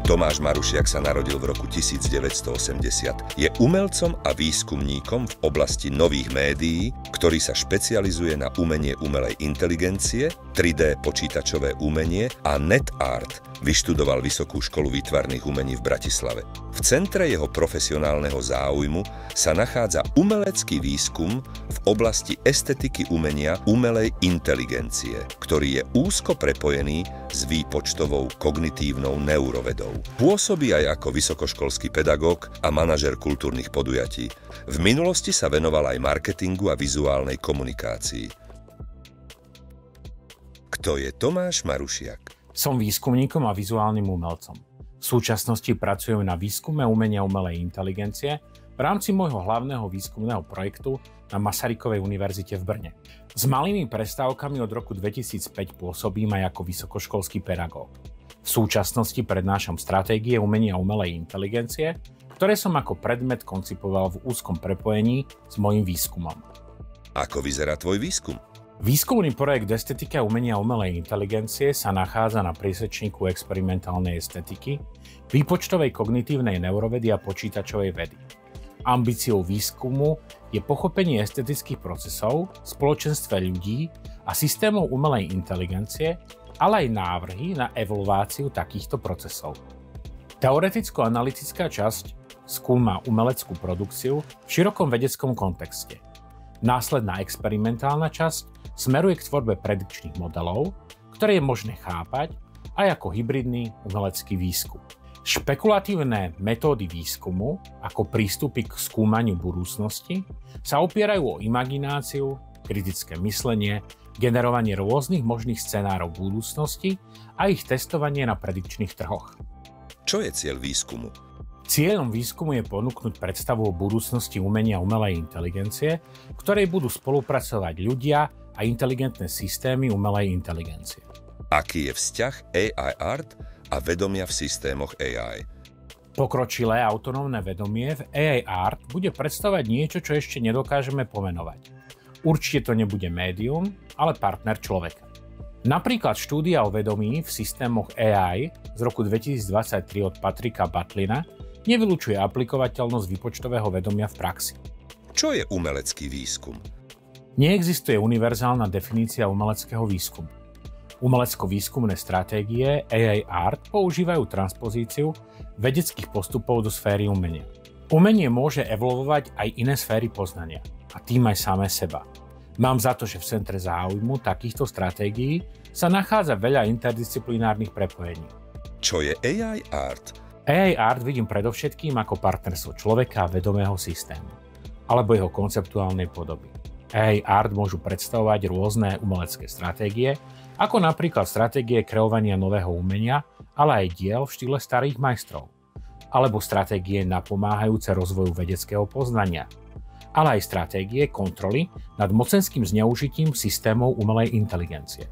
Tomáš Marušiak sa narodil v roku 1980. Je umelcom a výskumníkom v oblasti nových médií, ktorý sa špecializuje na umenie umelej inteligencie, 3D počítačové umenie a net art. Vyštudoval Vysokú školu výtvarných umení v Bratislave. V centre jeho profesionálneho záujmu sa nachádza umelecký výskum v oblasti estetiky umenia umelej inteligencie, ktorý je úzko prepojený s výpočtovou kognitívnou neurovedou. Pôsobí aj ako vysokoškolský pedagóg a manažer kultúrnych podujatí. V minulosti sa venoval aj marketingu a vizuálnej komunikácii. Kto je Tomáš Marušiak? Som výskumníkom a vizuálnym umelcom. V súčasnosti pracujem na výskume umenia umelej inteligencie v rámci môjho hlavného výskumného projektu na Masarykovej univerzite v Brne. S malými prestávkami od roku 2005 pôsobím aj ako vysokoškolský pedagóg. V súčasnosti prednášam stratégie umenia umelej inteligencie, ktoré som ako predmet koncipoval v úzkom prepojení s mojím výskumom. Ako vyzerá tvoj výskum? Výskumný projekt Estetika umenia umelej inteligencie sa nachádza na priesečníku experimentálnej estetiky, výpočtovej kognitívnej neurovedy a počítačovej vedy. Ambíciou výskumu je pochopenie estetických procesov, spoločenstve ľudí a systémov umelej inteligencie, ale aj návrhy na evolváciu takýchto procesov. Teoreticko-analytická časť skúma umeleckú produkciu v širokom vedeckom kontexte. Následná experimentálna časť smeruje k tvorbe predikčných modelov, ktoré je možné chápať aj ako hybridný umelecký výskum. Špekulatívne metódy výskumu, ako prístupy k skúmaniu budúcnosti, sa opierajú o imagináciu, kritické myslenie, generovanie rôznych možných scenárov budúcnosti a ich testovanie na predikčných trhoch. Čo je cieľ výskumu? Cieľom výskumu je ponúknuť predstavu o budúcnosti umenia umelej inteligencie, v ktorej budú spolupracovať ľudia a inteligentné systémy umelej inteligencie. Aký je vzťah AI art a vedomia v systémoch AI? Pokročilé autonómne vedomie v AI art bude predstavovať niečo, čo ešte nedokážeme pomenovať. Určite to nebude médium, ale partner človeka. Napríklad štúdia o vedomí v systémoch AI z roku 2023 od Patricka Butlina nevylučuje aplikovateľnosť výpočtového vedomia v praxi. Čo je umelecký výskum? Neexistuje univerzálna definícia umeleckého výskumu. Umelecko-výskumné stratégie AI art používajú transpozíciu vedeckých postupov do sféry umenia. Umenie môže evolovať aj iné sféry poznania, a tým aj samé seba. Mám za to, že v centre záujmu takýchto stratégií sa nachádza veľa interdisciplinárnych prepojení. Čo je AI art? AI art vidím predovšetkým ako partnerstvo človeka a vedomého systému, alebo jeho konceptuálnej podoby. AI art môžu predstavovať rôzne umelecké stratégie, ako napríklad stratégie kreovania nového umenia, ale aj diel v štýle starých majstrov, alebo stratégie napomáhajúce rozvoju vedeckého poznania, ale aj stratégie kontroly nad mocenským zneužitím systémov umelej inteligencie.